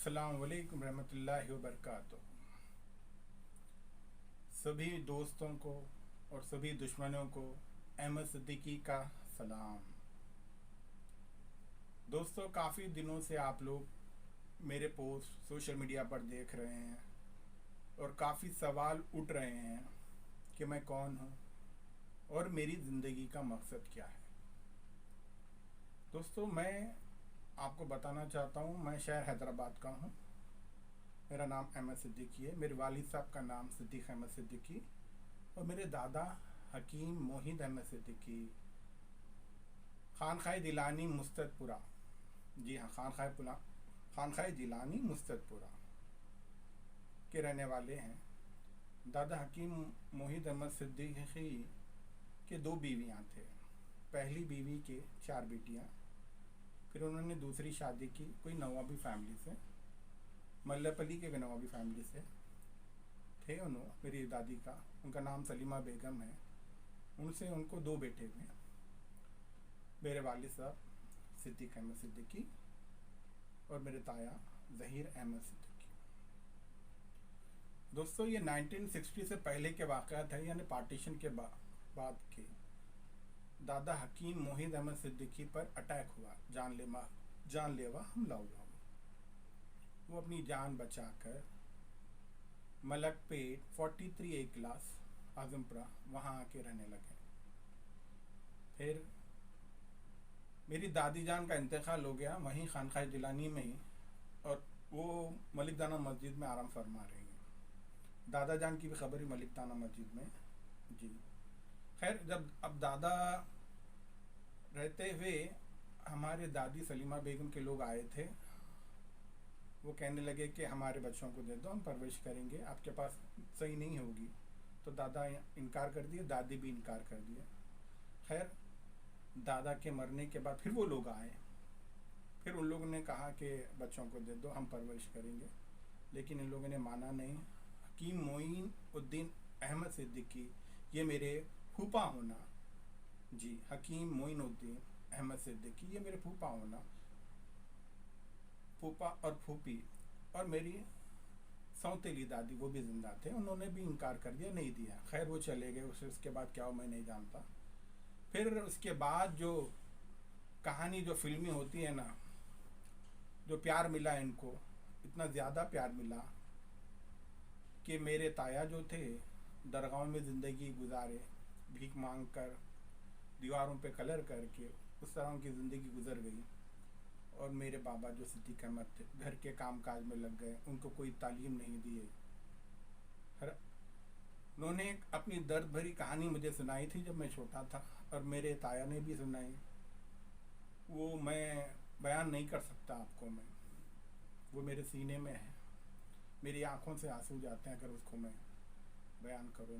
السلام علیکم رحمۃ اللہ وبرکاتہ۔ سبھی دوستوں کو اور سبھی دشمنوں کو احمد صدیقی کا سلام۔ دوستوں، کافی دنوں سے آپ لوگ میرے پوسٹ سوشل میڈیا پر دیکھ رہے ہیں اور کافی سوال اٹھ رہے ہیں کہ میں کون ہوں اور میری زندگی کا مقصد کیا ہے۔ دوستوں، میں آپ کو بتانا چاہتا ہوں، میں شہر حیدرآباد کا ہوں۔ میرا نام احمد صدیقی ہے۔ میرے والد صاحب کا نام صدیق احمد صدیقی اور میرے دادا حکیم موحد احمد صدیقی خانقاہ جیلانی مستدپورہ، جی ہاں، خانقاہ جیلانی مستدپورہ کے رہنے والے ہیں۔ دادا حکیم موحد احمد صدیقی کے 2 بیویاں تھے۔ پہلی بیوی کے 4 بیٹیاں، پھر انہوں نے دوسری شادی کی کوئی نوابی فیملی سے، ملہ پلی کے نوابی فیملی سے تھے میری دادی کا، ان کا نام سلیمہ بیگم ہے۔ ان کو 2 بیٹے ہوئے، میرے والد صاحب صدیق احمد صدیقی اور میرے تایا ظہیر احمد صدیقی۔ دوستو، یہ 1960 سے پہلے کے واقعات ہیں، یعنی پارٹیشن کے بعد کے۔ دادا حکیم موحد احمد صدیقی پر اٹیک ہوا، جان لیوا حملہ ہوا۔ وہ اپنی جان بچا کر ملک پیٹ 43 اے کلاس اعظم پورہ وہاں آ کے رہنے لگے۔ پھر میری دادی جان کا انتقال ہو گیا وہیں خانقاہ جیلانی میں ہی، اور وہ ملک دانا مسجد میں آرام فرما رہی ہیں۔ دادا جان کی بھی خبر ہی ملک دانا مسجد میں، جی خیر۔ اب دادا رہتے ہوئے ہمارے دادی سلیمہ بیگم کے لوگ آئے تھے۔ وہ کہنے لگے کہ ہمارے بچوں کو دے دو، ہم پرورش کریں گے، آپ کے پاس صحیح نہیں ہوگی۔ تو دادا انکار کر دیے، دادی بھی انکار کر دیا۔ خیر، دادا کے مرنے کے بعد پھر وہ لوگ آئے، پھر ان لوگوں نے کہا کہ بچوں کو دے دو، ہم پرورش کریں گے، لیکن ان لوگوں نے مانا نہیں۔ حکیم معین الدین احمد صدیقی، یہ میرے پھوپا ہونا، جی حکیم معین الدین احمد صدیقی، یہ میرے پھوپا ہونا، پھوپا اور پھوپھی اور میری سوتیلی دادی وہ بھی زندہ تھے، انہوں نے بھی انکار کر دیا، نہیں دیا۔ خیر، وہ چلے گئے، اس کے بعد کیا ہو میں نہیں جانتا۔ پھر اس کے بعد جو کہانی جو فلمی ہوتی ہے نا، جو پیار ملا ان کو، اتنا زیادہ پیار ملا کہ میرے تایا جو تھے درگاہوں میں زندگی گزارے، بھیک مانگ کر، دیواروں پہ کلر کر کے، اس طرح ان کی زندگی گزر گئی۔ اور میرے بابا جو صدیق احمد تھے، گھر کے کام کاج میں لگ گئے، ان کو کوئی تعلیم نہیں دیے۔ انہوں نے اپنی درد بھری کہانی مجھے سنائی تھی جب میں چھوٹا تھا، اور میرے تایا نے بھی سنائی، وہ میں بیان نہیں کر سکتا آپ کو، وہ میرے سینے میں ہے، میری آنکھوں سے آنسو جاتے ہیں اگر اس کو میں بیان کروں۔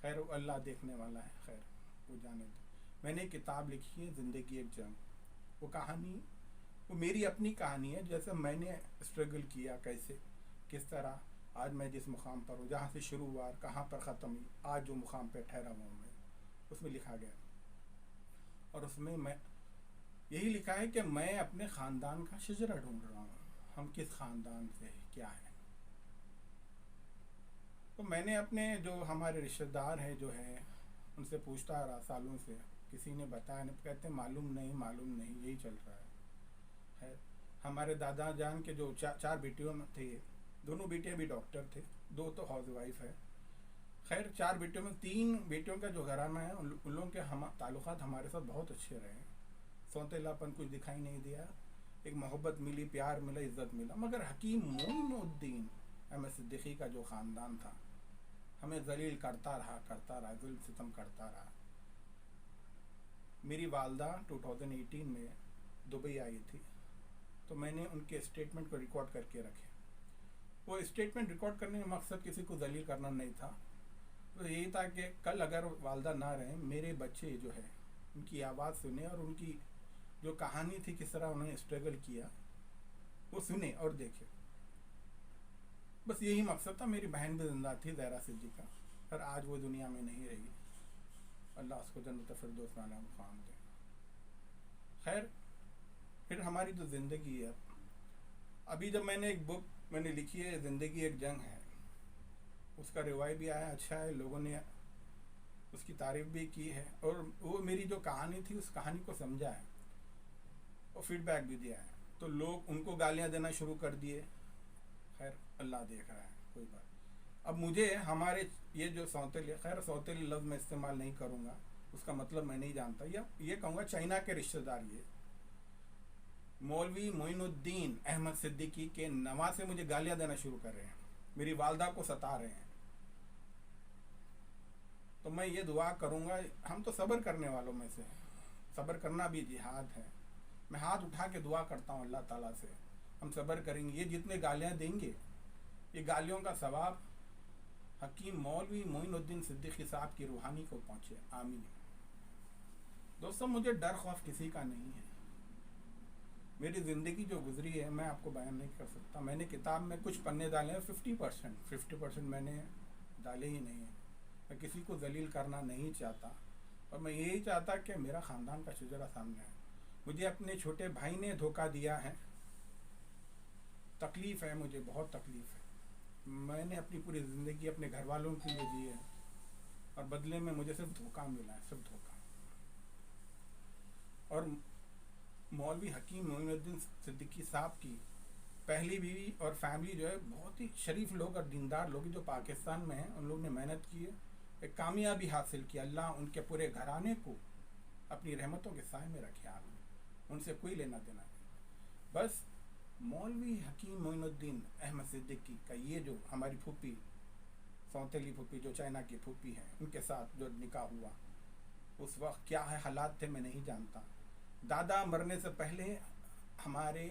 خیر، وہ اللہ دیکھنے والا ہے، خیر وہ جانے دو۔ میں نے کتاب لکھی ہے زندگی ایک جنگ، وہ کہانی وہ میری اپنی کہانی ہے، جیسے میں نے اسٹرگل کیا، کس طرح آج میں جس مقام پر ہوں، جہاں سے شروع ہوا، کہاں پر ختم ہوئی، آج جو مقام پہ ٹھہرا ہوا ہوں میں، اس میں لکھا گیا۔ اور اس میں یہی لکھا ہے کہ میں اپنے خاندان کا شجرہ ڈھونڈ رہا ہوں، ہم کس خاندان سے کیا ہے۔ تو میں نے اپنے جو ہمارے رشتہ دار ہیں جو ہے ان سے پوچھتا رہا سالوں سے، کسی نے بتایا نہیں، کہتے معلوم نہیں، یہی چل رہا ہے۔ ہمارے دادا جان کے جو 4 بیٹیوں میں تھے، دونوں بیٹیاں بھی ڈاکٹر تھے، 2 تو ہاؤس وائف ہے۔ خیر، 4 بیٹیوں میں 3 بیٹیوں کا جو گھرانہ ہے، ان لوگوں کے تعلقات ہمارے ساتھ بہت اچھے رہے، سوتیلا پن کچھ دکھائی نہیں دیا، ایک محبت ملی، پیار ملا، عزت ملا۔ مگر حکیم معین الدین احمد صدیقی کا جو خاندان تھا، ہمیں ذلیل کرتا رہا، ظلم ستم کرتا رہا۔ میری والدہ 2018 میں دبئی آئی تھی، تو میں نے ان کے اسٹیٹمنٹ کو ریکارڈ کر کے رکھے۔ وہ اسٹیٹمنٹ ریکارڈ کرنے کا مقصد کسی کو ذلیل کرنا نہیں تھا، تو یہی تھا کہ کل اگر والدہ نہ رہیں، میرے بچے جو ہے ان کی آواز سنیں اور ان کی جو کہانی تھی، کس طرح انہوں نے اسٹرگل کیا، وہ سنیں اور دیکھیں۔ بس یہی مقصد تھا۔ میری بہن بھی زندہ تھی، زہرا صدیقہ، پر آج وہ دنیا میں نہیں رہی، اللہ اس کو جنت فردوس میں مقام دے۔ خیر، پھر ہماری جو زندگی ہے، ابھی جب میں نے ایک بک میں نے لکھی ہے زندگی ایک جنگ ہے، اس کا روایت بھی آیا، اچھا ہے، لوگوں نے اس کی تعریف بھی کی ہے، اور وہ میری جو کہانی تھی اس کہانی کو سمجھا ہے اور فیڈ بیک بھی دیا ہے، تو لوگ ان کو گالیاں دینا شروع کر دیے. خیر اللہ دیکھ رہا ہے، کوئی بات. اب مجھے ہمارے یہ جو سوتیلے، خیر سوتیلے لفظ میں استعمال نہیں کروں گا، اس کا مطلب میں نہیں جانتا، یا یہ کہوں گا چائنا کے رشتہ دار یہ مولوی معین الدین احمد صدیقی کے نواں سے مجھے گالیاں دینا شروع کر رہے ہیں، میری والدہ کو ستا رہے ہیں. تو میں یہ دعا کروں گا، ہم تو صبر کرنے والوں میں سے ہیں، صبر کرنا بھی جہاد ہے. میں ہاتھ اٹھا کے دعا کرتا ہوں اللہ تعالیٰ سے، ہم صبر کریں گے. یہ جتنے گالیاں دیں گے، یہ گالیوں کا ثواب حکیم مولوی معین الدین صدیقی صاحب کی روحانی کو پہنچے، آمین. دوستوں مجھے ڈر خوف کسی کا نہیں ہے. میری زندگی جو گزری ہے میں آپ کو بیان نہیں کر سکتا. میں نے کتاب میں کچھ پنے ڈالے ہیں، 50% میں نے ڈالے ہی نہیں ہیں. میں کسی کو ذلیل کرنا نہیں چاہتا، اور میں یہی چاہتا کہ میرا خاندان کا شجرہ سامنے آئے. مجھے اپنے چھوٹے بھائی نے دھوکہ دیا ہے، تکلیف ہے، مجھے بہت تکلیف ہے. میں نے اپنی پوری زندگی اپنے گھر والوں کے لیے جی ہے، اور بدلے میں مجھے صرف دھوکہ ملا ہے، صرف دھوکہ. اور مولوی حکیم معین الدین صدیقی صاحب کی پہلی بیوی اور فیملی جو ہے بہت ہی شریف لوگ اور دیندار لوگ جو پاکستان میں ہیں، ان لوگ نے محنت کی ہے، ایک کامیابی حاصل کی. اللہ ان کے پورے گھرانے کو اپنی رحمتوں کے سائے میں رکھے. آمین. ان سے کوئی لینا دینا نہیں. بس مولوی حکیم معین الدین احمد صدیقی کا یہ جو ہماری پھوپھی، سوتیلی پھوپھی جو چائنا کی پھوپھی ہے، ان کے ساتھ جو نکاح ہوا، اس وقت کیا ہے حالات تھے میں نہیں جانتا. دادا مرنے سے پہلے ہمارے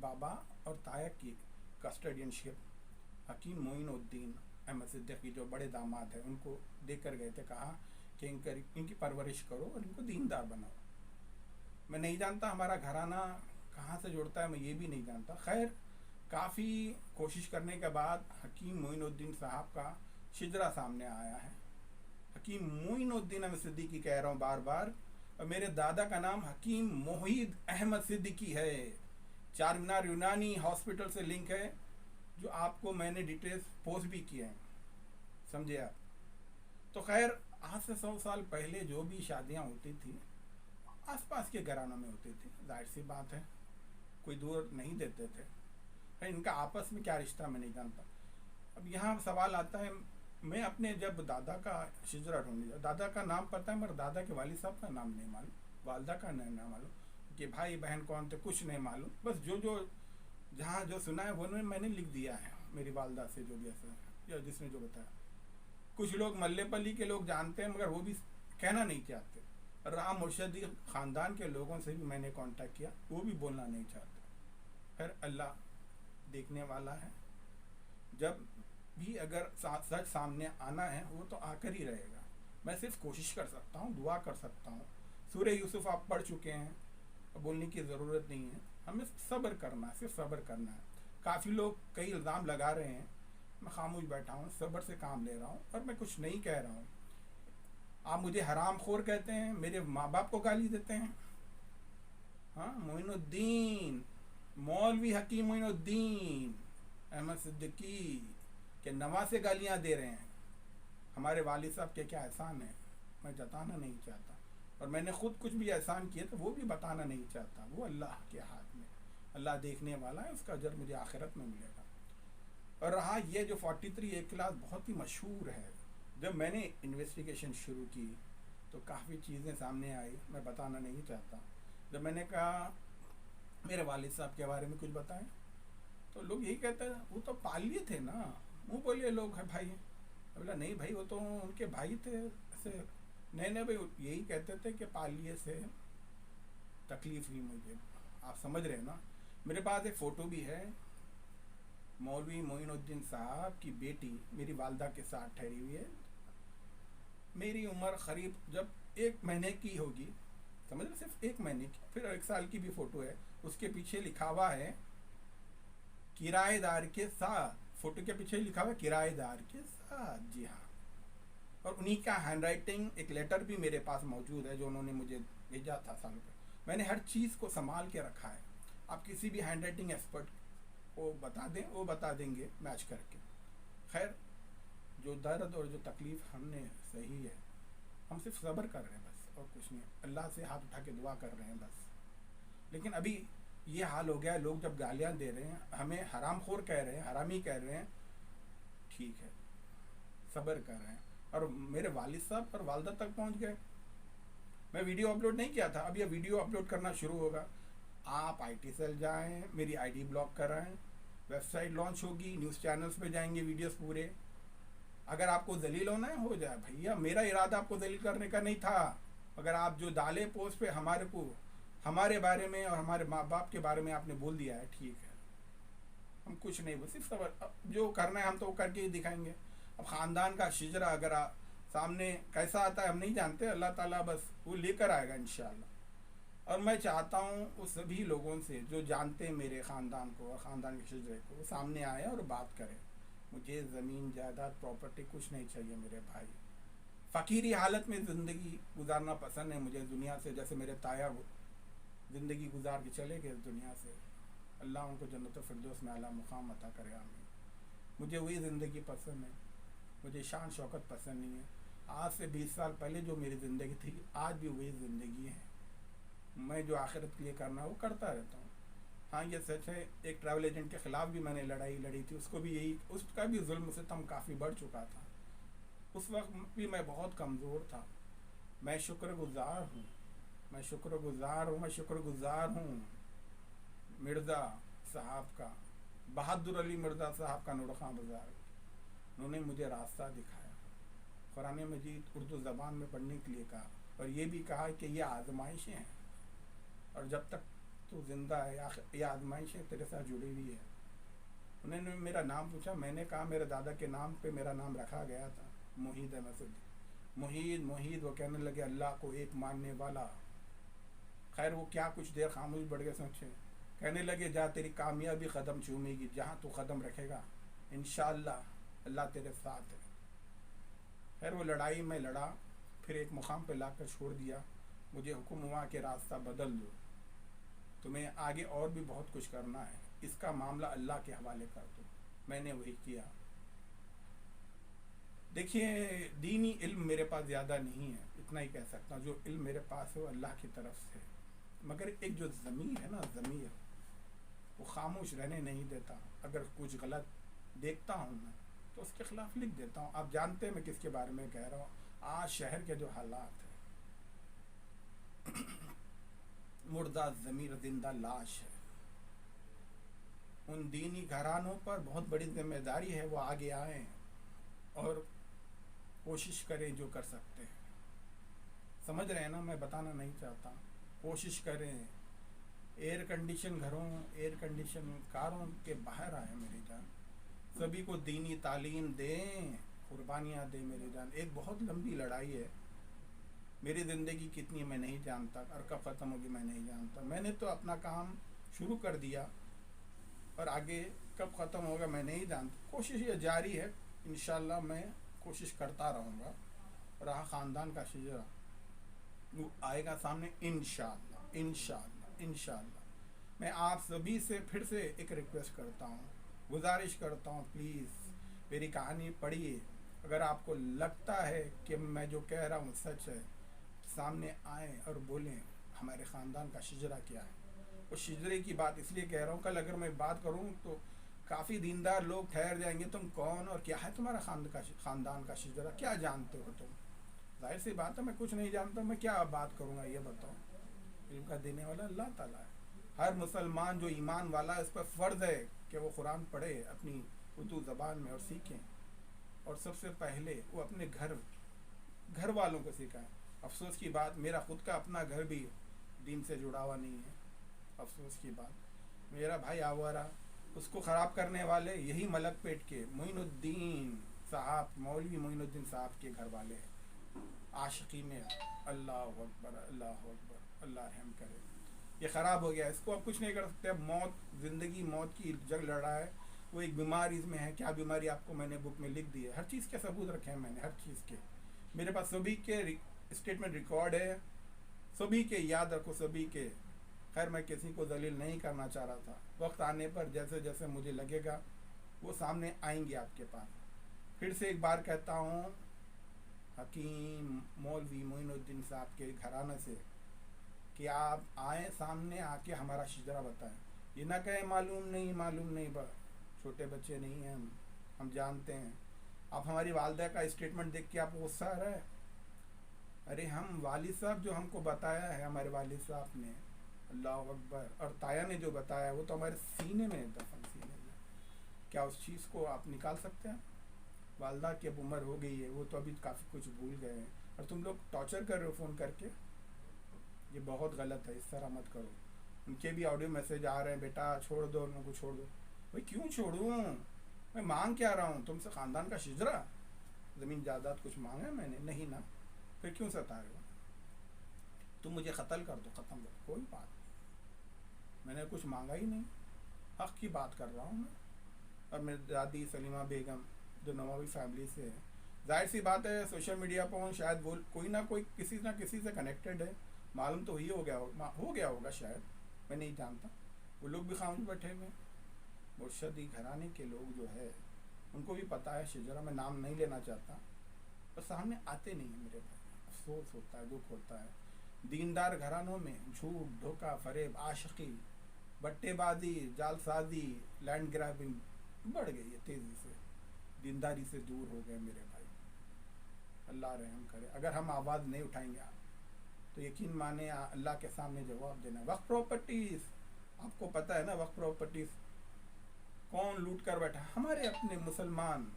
بابا اور تایا کی کسٹڈین شپ حکیم معین الدین احمد صدیقی جو بڑے داماد ہیں ان کو دے کر گئے تھے، کہا کہ ان کی پرورش کرو اور ان کو دیندار بناؤ. میں نہیں جانتا ہمارا گھرانہ کہاں سے جڑتا ہے، میں یہ بھی نہیں جانتا. خیر کافی کوشش کرنے کے بعد حکیم معین الدین صاحب کا شجرہ سامنے آیا ہے. حکیم معین الدین احمد صدیقی کہہ رہا ہوں بار بار، اور میرے دادا کا نام حکیم موحید احمد صدیقی ہے. چار مینار یونانی ہاسپٹل سے لنک ہے، جو آپ کو میں نے ڈیٹیلز پوسٹ بھی کیے ہیں، سمجھے آپ. تو خیر آج سے 100 سال پہلے جو بھی شادیاں ہوتی تھیں آس پاس کے گھرانوں میں ہوتی تھی، ظاہر سی بات ہے، کوئی دور نہیں دیتے تھے. ان کا آپس میں کیا رشتہ میں نہیں جانتا. اب یہاں سوال آتا ہے، میں اپنے جب دادا کا شجرہ ڈھونڈ لیا، دادا کا نام پتہ ہے مگر دادا کے والد صاحب کا نام نہیں معلوم، والدہ کا نام نہیں معلوم، کہ بھائی بہن کون تھے کچھ نہیں معلوم. بس جو جہاں جو سنا ہے وہ میں نے لکھ دیا ہے میری والدہ سے، جو بھی ایسا یا جس نے جو بتایا. کچھ لوگ ملے پلی کے لوگ جانتے ہیں مگر وہ بھی کہنا نہیں چاہتے. رام مرشدی خاندان کے لوگوں سے بھی میں نے کانٹیکٹ کیا، وہ بھی بولنا نہیں چاہتے. پھر اللہ دیکھنے والا ہے، جب بھی اگر سچ سامنے آنا ہے وہ تو آ کر ہی رہے گا. میں صرف کوشش کر سکتا ہوں، دعا کر سکتا ہوں. سورہ یوسف آپ پڑھ چکے ہیں، بولنے کی ضرورت نہیں ہے. ہمیں صبر کرنا ہے، صرف صبر کرنا ہے. کافی لوگ کئی الزام لگا رہے ہیں، میں خاموش بیٹھا ہوں، صبر سے کام لے رہا ہوں، اور میں کچھ نہیں کہہ رہا ہوں. آپ مجھے حرام خور کہتے ہیں، میرے ماں باپ کو گالی دیتے ہیں. ہاں، معین الدین مولوی حکیم معین الدین احمد صدیقی کے نواں سے گالیاں دے رہے ہیں. ہمارے والد صاحب کے کیا احسان ہے میں جتانا نہیں چاہتا، اور میں نے خود کچھ بھی احسان کیے تو وہ بھی بتانا نہیں چاہتا. وہ اللہ کے ہاتھ میں، اللہ دیکھنے والا ہے، اس کا اجر مجھے آخرت میں ملے گا. اور رہا یہ جو 43 ایک کلاس بہت ہی مشہور ہے، جب میں نے انویسٹیگیشن شروع کی تو کافی چیزیں سامنے آئی، میں بتانا نہیں چاہتا. جب میں نے کہا میرے والد صاحب کے بارے میں کچھ بتائیں تو لوگ یہی کہتے ہیں وہ تو پالیے تھے نا، منہ بولے لوگ ہیں بھائی. بولا نہیں بھائی وہ تو ان کے بھائی تھے. ایسے نہیں بھائی یہی کہتے تھے کہ پالیے سے تکلیف ہوئی مجھے. آپ سمجھ رہے ہیں نا. میرے پاس ایک فوٹو بھی ہے، مولوی معین الدین صاحب کی بیٹی میری والدہ کے ساتھ ٹھہری ہوئی ہے. میری عمر قریب جب 1 مہینے کی ہوگی، سمجھ رہے، صرف 1 مہینے کی. پھر 1 سال کی بھی فوٹو ہے، اس کے پیچھے لکھا ہوا ہے کرایہ دار کے ساتھ. فوٹو کے پیچھے لکھا ہوا ہے کرایہ دار کے ساتھ. جی ہاں. اور انہی کا ہینڈ رائٹنگ ایک لیٹر بھی میرے پاس موجود ہے جو انہوں نے مجھے بھیجا تھا سالوں پہ. میں نے ہر چیز کو سنبھال کے رکھا ہے. آپ کسی بھی ہینڈ رائٹنگ ایکسپرٹ وہ بتا دیں، وہ بتا دیں گے میچ کر کے. خیر جو درد اور جو تکلیف ہم نے صحیح ہے، ہم صرف صبر کر رہے ہیں بس، اور کچھ نہیں. اللہ سے ہاتھ اٹھا کے دعا کر رہے ہیں بس. لیکن ابھی یہ حال ہو گیا ہے، لوگ جب گالیاں دے رہے ہیں، ہمیں حرام خور کہہ رہے ہیں، حرامی کہہ رہے ہیں. ٹھیک ہے، صبر کر رہے ہیں. اور میرے والد صاحب اور والدہ تک پہنچ گئے. میں ویڈیو اپلوڈ نہیں کیا تھا، اب یہ ویڈیو اپلوڈ کرنا شروع ہوگا. آپ آئی ٹی سیل جائیں، میری آئی ڈی بلاک کرائیں، ویب سائٹ لانچ ہوگی، نیوز چینلز پہ جائیں گے ویڈیوز پورے. اگر آپ کو ذلیل ہونا ہے ہو جائے بھیا، میرا ارادہ آپ کو ذلیل کرنے کا نہیں تھا. اگر آپ جو ڈالے پوسٹ پہ ہمارے بارے میں اور ہمارے ماں باپ کے بارے میں آپ نے بول دیا ہے، ٹھیک ہے، ہم کچھ نہیں، بس صرف صبر. جو کرنا ہے ہم تو کر کے ہی دکھائیں گے. اب خاندان کا شجرہ اگر سامنے کیسا آتا ہے ہم نہیں جانتے، اللہ تعالیٰ بس وہ لے کر آئے گا انشاءاللہ. اور میں چاہتا ہوں اس سبھی لوگوں سے جو جانتے ہیں میرے خاندان کو اور خاندان کے شجرے کو، وہ سامنے آئے اور بات کریں. مجھے زمین جائیداد پراپرٹی کچھ نہیں چاہیے میرے بھائی. فقیری حالت میں زندگی گزارنا پسند ہے مجھے دنیا سے، جیسے میرے تایا زندگی گزار کے چلے گئے دنیا سے. اللہ ان کو جنت الفردوس میں اعلیٰ مقام عطا کرے، آمین. مجھے وہی زندگی پسند ہے، مجھے شان شوکت پسند نہیں ہے. آج سے 20 سال پہلے جو میری زندگی تھی، آج بھی وہی زندگی ہے. میں جو آخرت کے لیے کرنا ہے وہ کرتا رہتا ہوں. ہاں یہ سچ ہے، ایک ٹریول ایجنٹ کے خلاف بھی میں نے لڑائی لڑی تھی، اس کا بھی ظلم و ستم کافی بڑھ چکا تھا. اس وقت بھی میں بہت کمزور تھا. میں شکر گزار ہوں مرزا صاحب کا، بہادر علی مرزا صاحب کا، نورخاں بازار. انہوں نے مجھے راستہ دکھایا، قرآن مجید اردو زبان میں پڑھنے کے لیے کہا، اور یہ بھی کہا کہ یہ آزمائشیں ہیں، اور جب تک تو زندہ ہے یہ آزمائشیں تیرے ساتھ جڑی ہوئی ہے. انہوں نے میرا نام پوچھا، میں نے کہا میرے دادا کے نام پہ میرا نام رکھا گیا تھا، محید احمد صدیقی. محید وہ کہنے لگے اللہ کو ایک ماننے والا. خیر وہ کیا کچھ دیر خاموش بڑھ گئے سوچے. کہنے لگے جا تیری کامیابی قدم چومے گی، جہاں تو قدم رکھے گا انشاءاللہ اللہ تیرے ساتھ ہے. خیر وہ لڑائی میں لڑا، پھر ایک مقام پہ لا کر چھوڑ دیا. مجھے حکم ہوا کہ راستہ بدل دو، تمہیں آگے اور بھی بہت کچھ کرنا ہے، اس کا معاملہ اللہ کے حوالے کر دو. میں نے وہی کیا. دیکھیے دینی علم میرے پاس زیادہ نہیں ہے، اتنا ہی کہہ سکتا ہوں. جو علم میرے پاس ہے وہ اللہ کی طرف سے، مگر ایک جو ضمیر ہے نا، ضمیر وہ خاموش رہنے نہیں دیتا. اگر کچھ غلط دیکھتا ہوں میں تو اس کے خلاف لکھ دیتا ہوں. آپ جانتے ہیں میں کس کے بارے میں کہہ رہا ہوں. آج شہر کے جو حالات ہیں، مردہ ضمیر زندہ لاش ہے. ان دینی گھرانوں پر بہت بڑی ذمہ داری ہے، وہ آگے آئیں اور کوشش کریں جو کر سکتے ہیں. سمجھ رہے ہیں نا، میں بتانا نہیں چاہتا. کوشش کریں، ایئر کنڈیشن گھروں، ایئر کنڈیشن کاروں کے باہر آئیں میری جان. سبھی کو دینی تعلیم دیں، قربانیاں دیں میری جان. ایک بہت لمبی لڑائی ہے. میری زندگی کتنی میں نہیں جانتا، اور کب ختم ہوگی میں نہیں جانتا. میں نے تو اپنا کام شروع کر دیا، اور آگے کب ختم ہوگا میں نہیں جانتا. کوشش یہ جاری ہے، انشاءاللہ میں کوشش کرتا رہوں گا. رہا خاندان کا شجرہ، وہ آئے گا سامنے انشاءاللہ. میں آپ سبھی سے پھر سے ایک ریکویسٹ کرتا ہوں، گزارش کرتا ہوں، پلیز میری کہانی پڑھیے. اگر آپ کو لگتا ہے کہ میں جو کہہ رہا ہوں سچ ہے، سامنے آئیں اور بولیں ہمارے خاندان کا شجرہ کیا ہے. اس شجرے کی بات اس لیے کہہ رہا ہوں، کل اگر میں بات کروں تو کافی دیندار لوگ ٹھہر جائیں گے، تم کون اور کیا ہے تمہارا خاندان کا شجرہ، کیا جانتے ہو تم. ظاہر سی بات ہے میں کچھ نہیں جانتا، میں کیا بات کروں گا. یہ بتاؤ، علم کا دینے والا اللہ تعالیٰ ہے. ہر مسلمان جو ایمان والا ہے اس پر فرض ہے کہ وہ قرآن پڑھے اپنی اردو زبان میں اور سیکھیں. اور سب سے پہلے وہ اپنے گھر والوں کو سکھائیں. افسوس کی بات، میرا خود کا اپنا گھر بھی دین سے جڑا ہوا نہیں ہے. افسوس کی بات، میرا بھائی آوارہ، اس کو خراب کرنے والے یہی ملک پیٹ کے معین الدین صاحب، مولوی معین الدین صاحب کے گھر والے ہیں. عاشقی میں اللہ اکبر اللہ اکبر، اللہ رحم کرے. یہ خراب ہو گیا، اس کو اب کچھ نہیں کر سکتے. اب موت، زندگی موت کی جنگ لڑ رہا ہے. وہ ایک بیماری اس میں ہے. کیا بیماری آپ کو میں نے بک میں لکھ دی ہے، ہر چیز کے ثبوت رکھے ہیں میں نے، ہر چیز کے میرے پاس سبھی کے اسٹیٹمنٹ ریکارڈ ہے. سبھی کے یاد رکھو، سبھی کے. خیر میں کسی کو ذلیل نہیں کرنا چاہ رہا تھا. وقت آنے پر جیسے جیسے مجھے لگے گا وہ سامنے آئیں گے آپ کے پاس. پھر سے ایک بار کہتا ہوں حکیم مولوی معین الدین صاحب کے گھرانے سے کہ آپ آئیں سامنے آ کے ہمارا شجرا بتائیں. یہ نہ کہیں معلوم نہیں چھوٹے بچے نہیں ہیں ہم جانتے ہیں. آپ ہماری والدہ کا اسٹیٹمنٹ دیکھ کے آپ کو غصہ آ رہا ہے. ارے ہم والد صاحب جو ہم کو بتایا ہے ہمارے والد صاحب نے, اللہ اکبر, اور تایا نے جو بتایا وہ تو ہمارے سینے میں دفن سینے میں. کیا اس چیز کو آپ نکال سکتے ہیں؟ والدہ کی اب عمر ہو گئی ہے, وہ تو ابھی کافی کچھ بھول گئے ہیں, اور تم لوگ ٹارچر کر رہے ہو فون کر کے. یہ بہت غلط ہے, اس طرح مت کرو. ان کے بھی آڈیو میسج آ رہے ہیں بیٹا چھوڑ دو ان کو, چھوڑ دو. بھائی کیوں چھوڑوں؟ میں مانگ کیا رہا ہوں تم سے؟ خاندان کا شجرا, زمین جائیداد کچھ مانگا میں نے نہیں نا. پھر کیوں ستا رہے ہو؟ تم مجھے قتل کر دو, ختم کر, کوئی بات نہیں, میں نے کچھ مانگا ہی نہیں, حق کی بات کر رہا ہوں میں. اور میری دادی سلیمہ بیگم جو نوابی فیملی سے ہے, ظاہر سی بات ہے سوشل میڈیا پر شاید وہ کوئی نہ کوئی کسی نہ کسی سے کنیکٹڈ ہے, معلوم تو ہی ہو گیا ہوگا شاید, میں نہیں جانتا. وہ لوگ بھی خاموش بیٹھے ہوئے ہیں. مرشدی گھرانے کے لوگ جو ہے ان کو بھی پتہ ہے شجرا, میں نام نہیں لینا چاہتا, اور سامنے آتے نہیں ہیں میرے بھائی. افسوس ہوتا ہے, دکھ ہوتا ہے. دیندار گھرانوں میں جھوٹ, دھوکہ, فریب, عاشقی, بٹے بازی, جال سازی, لینڈ گرابنگ بڑھ گئی ہے تیزی سے. دینداری سے دور ہو گئے میرے بھائی. اللہ رحم کرے. اگر ہم آواز نہیں اٹھائیں گے تو یقین مانے اللہ کے سامنے جواب دینا. وقف پراپرٹیز, آپ کو پتہ ہے نا وقف پراپرٹیز کون لوٹ کر بیٹھا؟ ہمارے اپنے مسلمان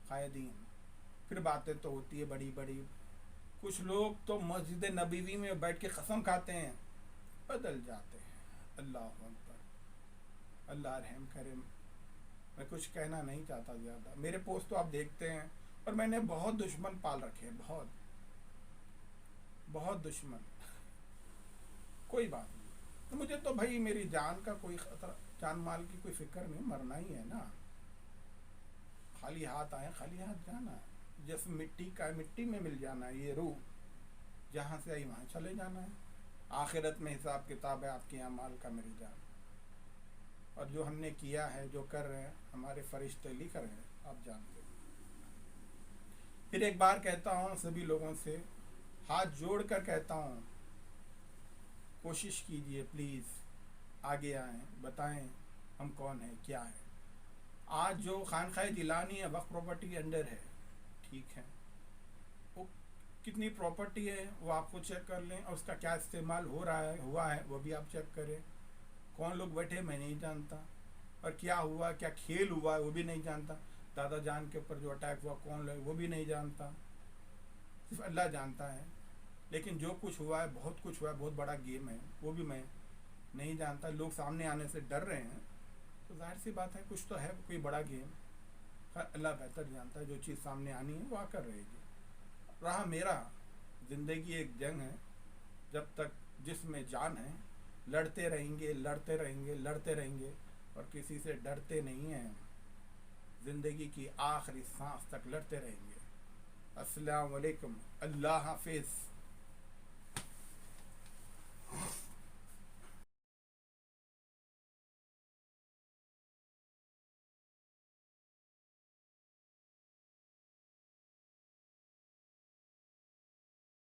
قائدین. پھر باتیں تو ہوتی ہے بڑی بڑی, کچھ لوگ تو مسجد نبوی میں بیٹھ کے قسم کھاتے ہیں, بدل جاتے ہیں. اللہ اکبر, اللہ رحم کرے. میں کچھ کہنا نہیں چاہتا زیادہ. میرے پوسٹ تو آپ دیکھتے ہیں, اور میں نے بہت دشمن پال رکھے ہیں, بہت دشمن. کوئی بات نہیں, تو مجھے تو بھائی میری جان کا کوئی خطرہ, جان مال کی کوئی فکر نہیں, مرنا ہی ہے نا. خالی ہاتھ آئے خالی ہاتھ جانا, جیسے مٹی کا مٹی میں مل جانا ہے. یہ روح جہاں سے آئی وہاں چلے جانا ہے. آخرت میں حساب کتاب ہے آپ کے اعمال کا میری جان. اور جو ہم نے کیا ہے, جو کر رہے ہیں, ہمارے فرشتے لکھ رہے ہیں, آپ جان لیں. پھر ایک بار کہتا ہوں سبھی لوگوں سے, ہاتھ جوڑ کر کہتا ہوں, کوشش کیجئے پلیز, آگے آئیں, بتائیں ہم کون ہیں, کیا ہے. آج جو خانقاہ جیلانی ہے وقف پراپرٹی انڈر ہے, ٹھیک ہے, وہ کتنی پراپرٹی ہے وہ آپ کو چیک کر لیں, اور اس کا کیا استعمال ہوا ہے وہ بھی آپ چیک کریں. کون لوگ بیٹھے میں نہیں جانتا, اور کیا ہوا, کیا کھیل ہوا ہے وہ بھی نہیں جانتا. دادا جان کے اوپر جو اٹیک ہوا کون لوگ وہ بھی نہیں جانتا, صرف اللہ جانتا ہے. لیکن جو کچھ ہوا ہے, بہت کچھ ہوا ہے, بہت بڑا گیم ہے, وہ بھی میں نہیں جانتا. لوگ سامنے آنے سے ڈر رہے ہیں, تو ظاہر سی بات ہے کچھ تو ہے کوئی بڑا گیم. اللہ بہتر جانتا ہے, جو چیز سامنے آنی ہے وہ آ کر رہے گی. رہا میرا, زندگی ایک جنگ ہے, جب تک جس میں جان ہے لڑتے رہیں گے, اور کسی سے ڈرتے نہیں ہیں. زندگی کی آخری سانس تک لڑتے رہیں گے. السلام علیکم, اللہ حافظ.